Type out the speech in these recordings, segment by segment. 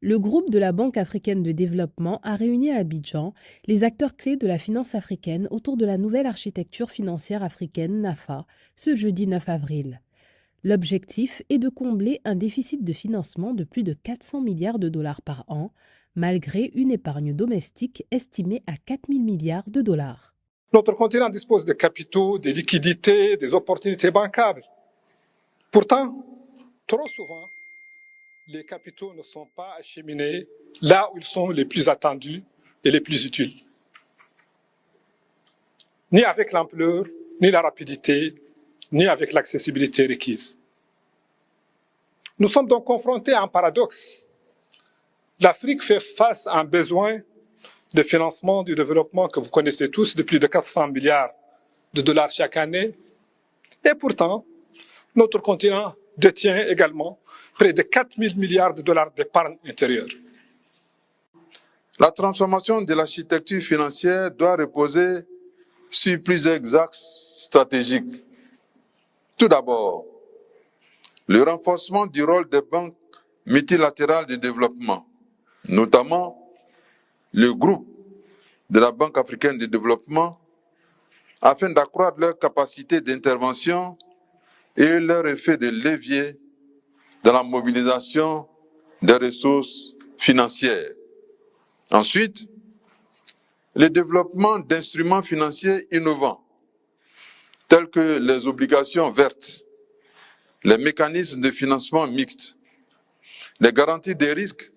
Le groupe de la Banque africaine de développement a réuni à Abidjan les acteurs clés de la finance africaine autour de la nouvelle architecture financière africaine NAFA ce jeudi 9 avril. L'objectif est de combler un déficit de financement de plus de 400 milliards de dollars par an, malgré une épargne domestique estimée à 4 000 milliards de dollars. Notre continent dispose de capitaux, des liquidités, des opportunités bancaires. Pourtant, trop souvent, les capitaux ne sont pas acheminés là où ils sont les plus attendus et les plus utiles. Ni avec l'ampleur, ni la rapidité, ni avec l'accessibilité requise. Nous sommes donc confrontés à un paradoxe. L'Afrique fait face à un besoin de financement du développement que vous connaissez tous de plus de 400 milliards de dollars chaque année. Et pourtant, notre continent détient également près de 4 000 milliards de dollars d'épargne intérieure. La transformation de l'architecture financière doit reposer sur plusieurs axes stratégiques. Tout d'abord, le renforcement du rôle des banques multilatérales de développement, notamment le groupe de la Banque africaine de développement, afin d'accroître leur capacité d'intervention et leur effet de levier dans la mobilisation des ressources financières. Ensuite, le développement d'instruments financiers innovants, tels que les obligations vertes, les mécanismes de financement mixtes, les garanties des risques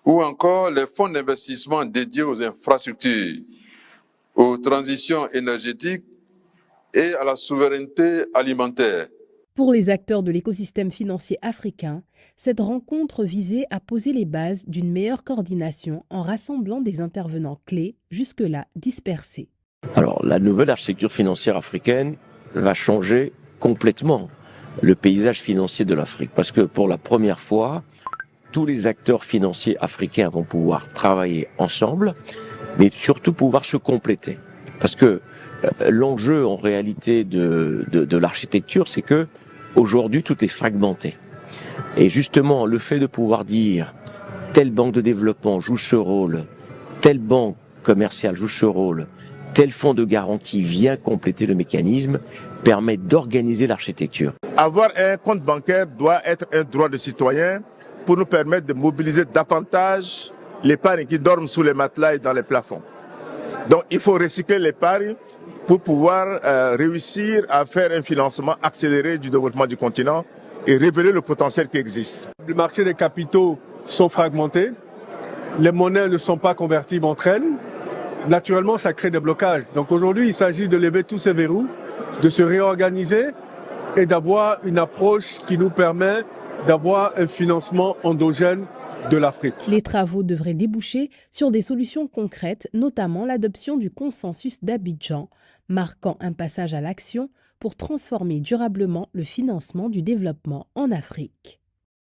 ou encore les fonds d'investissement dédiés aux infrastructures, aux transitions énergétiques et à la souveraineté alimentaire. Pour les acteurs de l'écosystème financier africain, cette rencontre visait à poser les bases d'une meilleure coordination en rassemblant des intervenants clés jusque-là dispersés. Alors, la nouvelle architecture financière africaine va changer complètement le paysage financier de l'Afrique, parce que pour la première fois, tous les acteurs financiers africains vont pouvoir travailler ensemble, mais surtout pouvoir se compléter. Parce que l'enjeu en réalité de l'architecture, c'est que aujourd'hui tout est fragmenté. Et justement, le fait de pouvoir dire telle banque de développement joue ce rôle, telle banque commerciale joue ce rôle, tel fonds de garantie vient compléter le mécanisme, permet d'organiser l'architecture. Avoir un compte bancaire doit être un droit de citoyen pour nous permettre de mobiliser davantage l'épargne qui dorme sous les matelas et dans les plafonds. Donc il faut recycler l'épargne pour pouvoir réussir à faire un financement accéléré du développement du continent et révéler le potentiel qui existe. Les marchés des capitaux sont fragmentés, les monnaies ne sont pas convertibles entre elles. Naturellement, ça crée des blocages. Donc aujourd'hui, il s'agit de lever tous ces verrous, de se réorganiser et d'avoir une approche qui nous permet d'avoir un financement endogène de l'Afrique. Les travaux devraient déboucher sur des solutions concrètes, notamment l'adoption du consensus d'Abidjan, marquant un passage à l'action pour transformer durablement le financement du développement en Afrique.